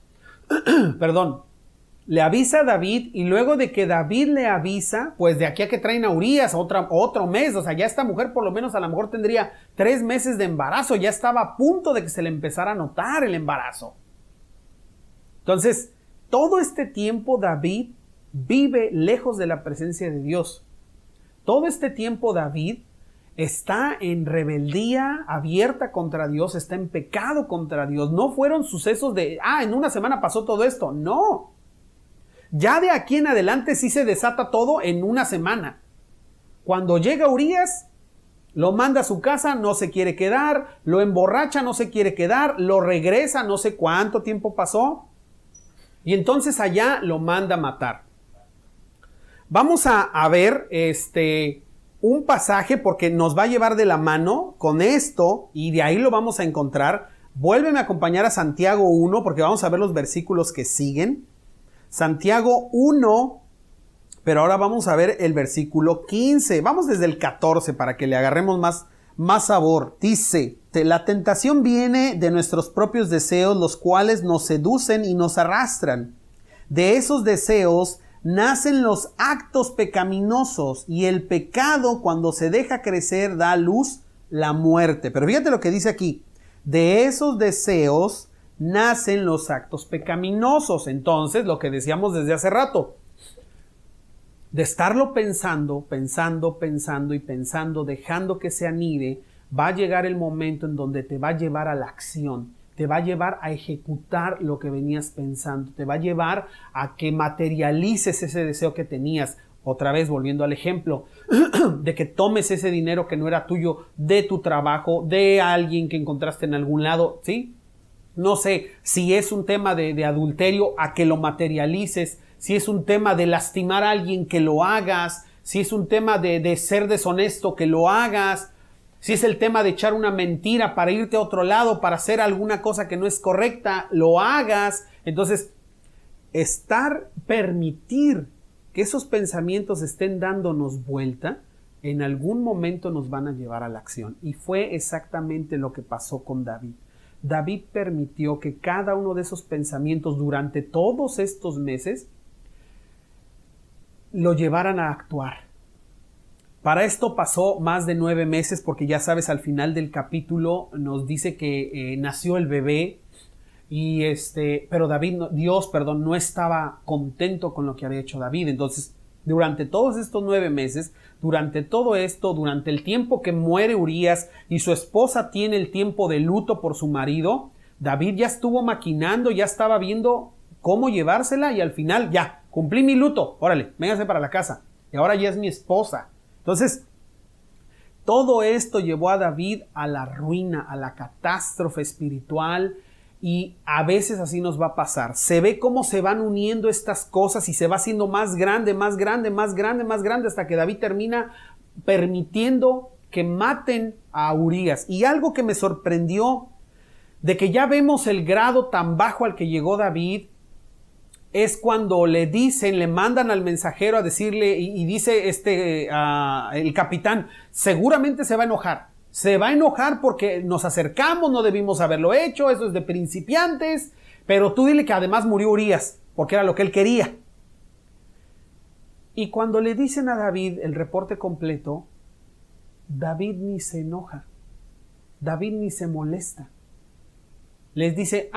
Perdón. Le avisa a David, y luego de que David le avisa, pues de aquí a que traen a Urías otro mes. O sea, ya esta mujer por lo menos a lo mejor tendría 3 meses de embarazo. Ya estaba a punto de que se le empezara a notar el embarazo. Entonces, todo este tiempo David vive lejos de la presencia de Dios. Todo este tiempo David está en rebeldía abierta contra Dios, está en pecado contra Dios. No fueron sucesos de, en una semana pasó todo esto. No. Ya de aquí en adelante sí se desata todo en una semana. Cuando llega Urías, lo manda a su casa, no se quiere quedar, lo emborracha, no se quiere quedar, lo regresa, no sé cuánto tiempo pasó, y entonces allá lo manda a matar. Vamos a ver un pasaje porque nos va a llevar de la mano con esto y de ahí lo vamos a encontrar. Vuélveme a acompañar a Santiago 1 porque vamos a ver los versículos que siguen. Santiago 1, pero ahora vamos a ver el versículo 15. Vamos desde el 14 para que le agarremos más sabor. Dice, la tentación viene de nuestros propios deseos, los cuales nos seducen y nos arrastran. De esos deseos nacen los actos pecaminosos y el pecado, cuando se deja crecer, da a luz la muerte. Pero fíjate lo que dice aquí. De esos deseos nacen los actos pecaminosos. Entonces, lo que decíamos desde hace rato, de estarlo pensando, dejando que se anide, va a llegar el momento en donde te va a llevar a la acción, te va a llevar a ejecutar lo que venías pensando, te va a llevar a que materialices ese deseo que tenías. Otra vez, volviendo al ejemplo, de que tomes ese dinero que no era tuyo, de tu trabajo, de alguien que encontraste en algún lado, ¿sí? No sé, si es un tema de adulterio, a que lo materialices. Si es un tema de lastimar a alguien, que lo hagas. Si es un tema de ser deshonesto, que lo hagas. Si es el tema de echar una mentira para irte a otro lado, para hacer alguna cosa que no es correcta, lo hagas. Entonces, permitir que esos pensamientos estén dándonos vuelta, en algún momento nos van a llevar a la acción. Y fue exactamente lo que pasó con David. David permitió que cada uno de esos pensamientos durante todos estos meses lo llevaran a actuar. Para esto pasó más de 9 meses, porque ya sabes, al final del capítulo nos dice que nació el bebé y pero Dios no estaba contento con lo que había hecho David. Entonces, durante todos estos 9 meses, durante todo esto, durante el tiempo que muere Urías y su esposa tiene el tiempo de luto por su marido, David ya estuvo maquinando, ya estaba viendo cómo llevársela y al final ya, cumplí mi luto, órale, véngase para la casa y ahora ya es mi esposa. Entonces, todo esto llevó a David a la ruina, a la catástrofe espiritual. Y a veces así nos va a pasar. Se ve cómo se van uniendo estas cosas y se va haciendo más grande, hasta que David termina permitiendo que maten a Urías. Y algo que me sorprendió, de que ya vemos el grado tan bajo al que llegó David, es cuando le mandan al mensajero a decirle, y dice el capitán, seguramente se va a enojar. Se va a enojar porque nos acercamos, no debimos haberlo hecho, eso es de principiantes, pero tú dile que además murió Urías, porque era lo que él quería. Y cuando le dicen a David el reporte completo, David ni se enoja, David ni se molesta. Les dice,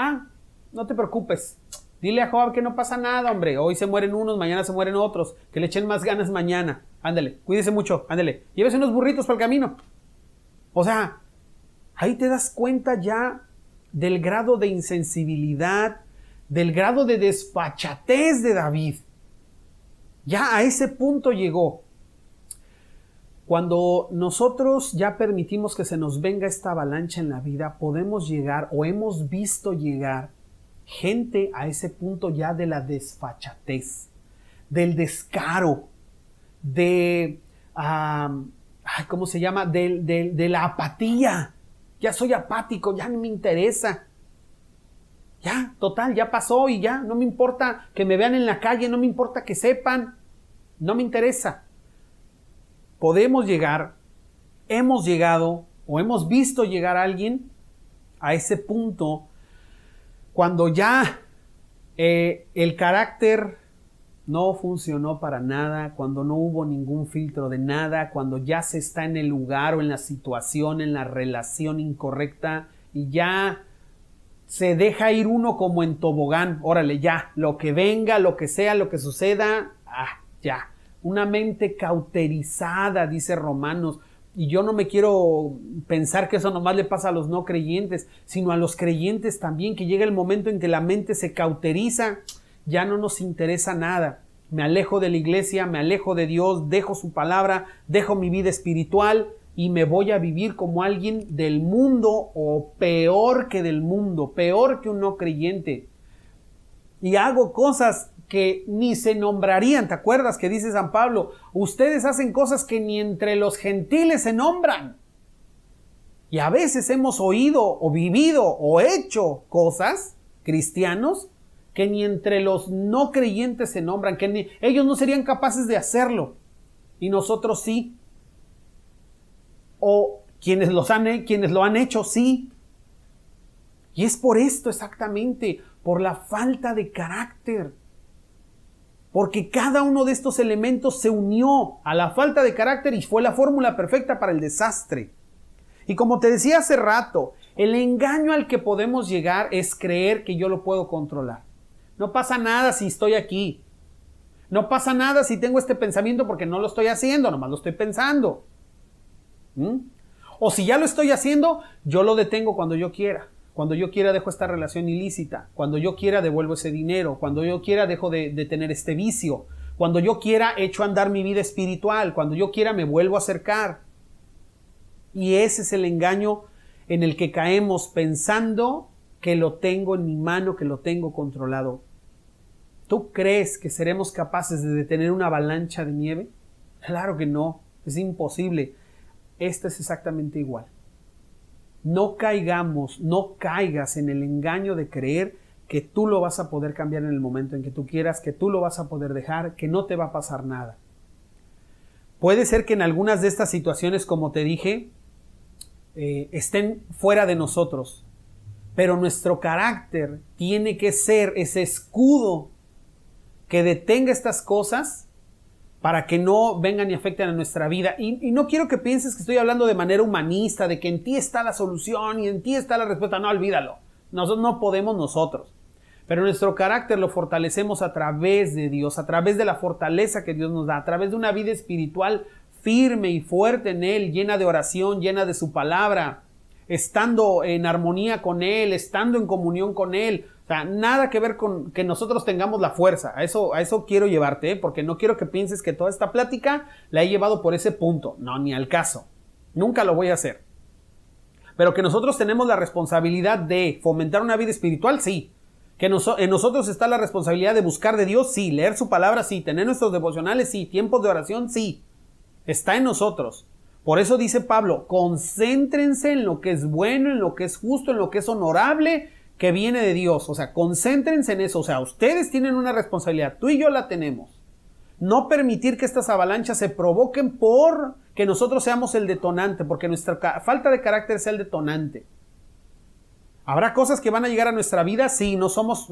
no te preocupes, dile a Joab que no pasa nada, hombre, hoy se mueren unos, mañana se mueren otros, que le echen más ganas mañana, ándale, cuídese mucho, ándale, llévese unos burritos para el camino. O sea, ahí te das cuenta ya del grado de insensibilidad, del grado de desfachatez de David. Ya a ese punto llegó. Cuando nosotros ya permitimos que se nos venga esta avalancha en la vida, podemos llegar o hemos visto llegar gente a ese punto ya de la desfachatez, del descaro, ¿cómo se llama? De la apatía. Ya soy apático, ya no me interesa. Ya, total, ya pasó y ya, no me importa que me vean en la calle, no me importa que sepan, no me interesa. Podemos llegar, hemos llegado o hemos visto llegar a alguien a ese punto cuando ya el carácter no funcionó para nada, cuando no hubo ningún filtro de nada, cuando ya se está en el lugar o en la situación, en la relación incorrecta y ya se deja ir uno como en tobogán. Órale, ya, lo que venga, lo que sea, lo que suceda, ya. Una mente cauterizada, dice Romanos. Y yo no me quiero pensar que eso nomás le pasa a los no creyentes, sino a los creyentes también, que llega el momento en que la mente se cauteriza. Ya no nos interesa nada. Me alejo de la iglesia, me alejo de Dios, dejo su palabra, dejo mi vida espiritual y me voy a vivir como alguien del mundo o peor que del mundo, peor que un no creyente. Y hago cosas que ni se nombrarían. ¿Te acuerdas que dice San Pablo? Ustedes hacen cosas que ni entre los gentiles se nombran. Y a veces hemos oído o vivido o hecho cosas, cristianos, que ni entre los no creyentes se nombran, que ellos no serían capaces de hacerlo. Y nosotros sí. O quienes lo han hecho, sí. Y es por esto exactamente, por la falta de carácter. Porque cada uno de estos elementos se unió a la falta de carácter y fue la fórmula perfecta para el desastre. Y como te decía hace rato, el engaño al que podemos llegar es creer que yo lo puedo controlar. No pasa nada si estoy aquí. No pasa nada si tengo este pensamiento porque no lo estoy haciendo, nomás lo estoy pensando. O si ya lo estoy haciendo, yo lo detengo cuando yo quiera. Cuando yo quiera dejo esta relación ilícita. Cuando yo quiera devuelvo ese dinero. Cuando yo quiera dejo de tener este vicio. Cuando yo quiera echo a andar mi vida espiritual. Cuando yo quiera me vuelvo a acercar. Y ese es el engaño en el que caemos pensando que lo tengo en mi mano, que lo tengo controlado. ¿Tú crees que seremos capaces de detener una avalancha de nieve? Claro que no, es imposible. Esta es exactamente igual. No caigas en el engaño de creer que tú lo vas a poder cambiar en el momento en que tú quieras, que tú lo vas a poder dejar, que no te va a pasar nada. Puede ser que en algunas de estas situaciones, como te dije, estén fuera de nosotros, pero nuestro carácter tiene que ser ese escudo que detenga estas cosas para que no vengan y afecten a nuestra vida. Y no quiero que pienses que estoy hablando de manera humanista, de que en ti está la solución y en ti está la respuesta. No, olvídalo. Nosotros no podemos nosotros. Pero nuestro carácter lo fortalecemos a través de Dios, a través de la fortaleza que Dios nos da, a través de una vida espiritual firme y fuerte en Él, llena de oración, llena de su palabra, estando en armonía con Él, estando en comunión con Él. O sea, nada que ver con que nosotros tengamos la fuerza. A eso quiero llevarte, porque no quiero que pienses que toda esta plática la he llevado por ese punto. No, ni al caso. Nunca lo voy a hacer. Pero que nosotros tenemos la responsabilidad de fomentar una vida espiritual, sí. Que en nosotros está la responsabilidad de buscar de Dios, sí. Leer su palabra, sí. Tener nuestros devocionales, sí. Tiempos de oración, sí. Está en nosotros. Por eso dice Pablo, concéntrense en lo que es bueno, en lo que es justo, en lo que es honorable, que viene de Dios. O sea, concéntrense en eso. O sea, ustedes tienen una responsabilidad. Tú y yo la tenemos. No permitir que estas avalanchas se provoquen por que nosotros seamos el detonante, porque nuestra falta de carácter sea el detonante. ¿Habrá cosas que van a llegar a nuestra vida? Sí, no somos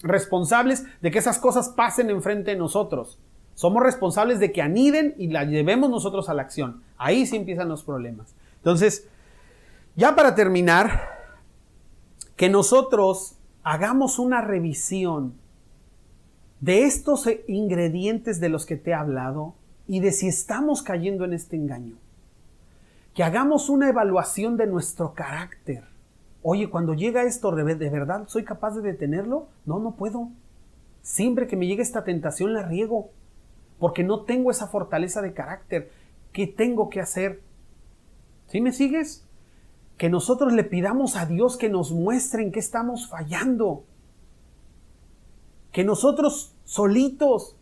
responsables de que esas cosas pasen enfrente de nosotros. Somos responsables de que aniden y la llevemos nosotros a la acción. Ahí sí empiezan los problemas. Entonces, ya para terminar, que nosotros hagamos una revisión de estos ingredientes de los que te he hablado y de si estamos cayendo en este engaño. Que hagamos una evaluación de nuestro carácter. Oye, cuando llega esto, ¿de verdad soy capaz de detenerlo? No, no puedo. Siempre que me llegue esta tentación la riego, porque no tengo esa fortaleza de carácter. ¿Qué tengo que hacer? ¿Sí me sigues? Que nosotros le pidamos a Dios que nos muestre en qué estamos fallando. Que nosotros solitos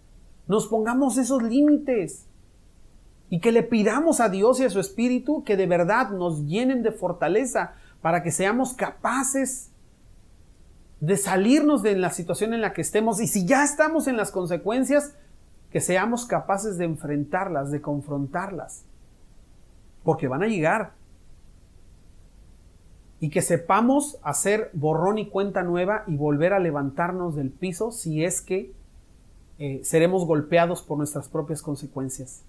nos pongamos esos límites. Y que le pidamos a Dios y a su Espíritu que de verdad nos llenen de fortaleza para que seamos capaces de salirnos de la situación en la que estemos. Y si ya estamos en las consecuencias, que seamos capaces de enfrentarlas, de confrontarlas. Porque van a llegar. Y que sepamos hacer borrón y cuenta nueva y volver a levantarnos del piso si es que seremos golpeados por nuestras propias consecuencias.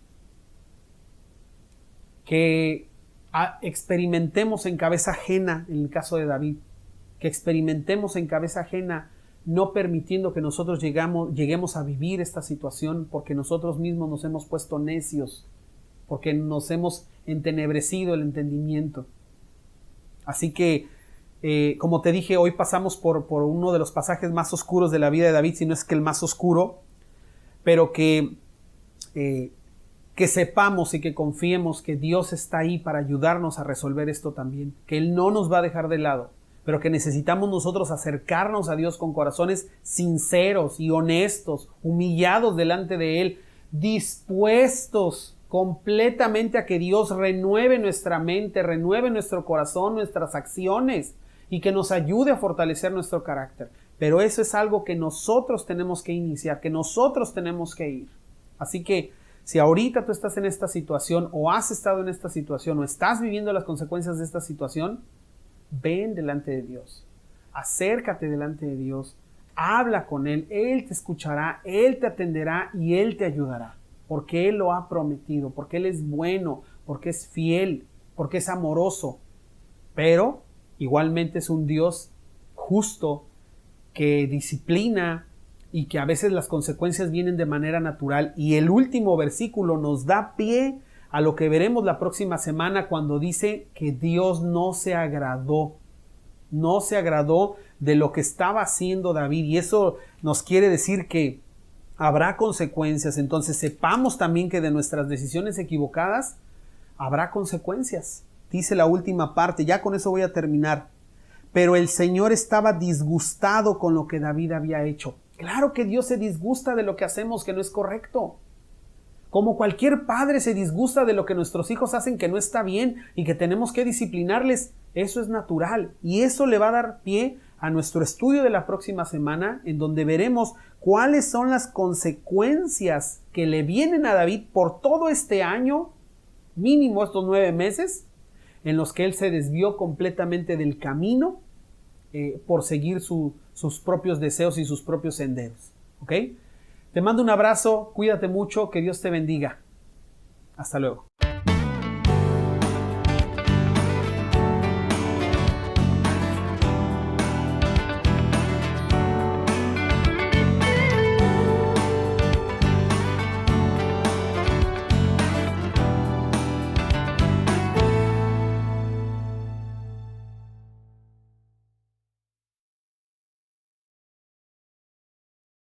Que experimentemos en cabeza ajena, en el caso de David, que experimentemos en cabeza ajena, no permitiendo que nosotros lleguemos a vivir esta situación porque nosotros mismos nos hemos puesto necios, porque nos hemos entenebrecido el entendimiento. Así que, como te dije, hoy pasamos por uno de los pasajes más oscuros de la vida de David, si no es que el más oscuro, pero que sepamos y que confiemos que Dios está ahí para ayudarnos a resolver esto también, que Él no nos va a dejar de lado, pero que necesitamos nosotros acercarnos a Dios con corazones sinceros y honestos, humillados delante de Él, dispuestos completamente a que Dios renueve nuestra mente, renueve nuestro corazón, nuestras acciones y que nos ayude a fortalecer nuestro carácter. Pero eso es algo que nosotros tenemos que iniciar, que nosotros tenemos que ir. Así que si ahorita tú estás en esta situación o has estado en esta situación o estás viviendo las consecuencias de esta situación, ven delante de Dios, acércate delante de Dios, habla con Él, Él te escuchará, Él te atenderá y Él te ayudará, porque Él lo ha prometido, porque Él es bueno, porque es fiel, porque es amoroso, pero igualmente es un Dios justo que disciplina y que a veces las consecuencias vienen de manera natural. Y el último versículo nos da pie a lo que veremos la próxima semana cuando dice que Dios no se agradó de lo que estaba haciendo David. Y eso nos quiere decir que habrá consecuencias. Entonces sepamos también que de nuestras decisiones equivocadas habrá consecuencias. Dice la última parte, ya con eso voy a terminar. Pero el Señor estaba disgustado con lo que David había hecho. Claro que Dios se disgusta de lo que hacemos que no es correcto. Como cualquier padre se disgusta de lo que nuestros hijos hacen que no está bien y que tenemos que disciplinarles, eso es natural. Y eso le va a dar pie a nuestro estudio de la próxima semana, en donde veremos cuáles son las consecuencias que le vienen a David por todo este año, mínimo estos 9 meses, en los que él se desvió completamente del camino por seguir sus propios deseos y sus propios senderos. ¿Ok? Te mando un abrazo, cuídate mucho, que Dios te bendiga. Hasta luego.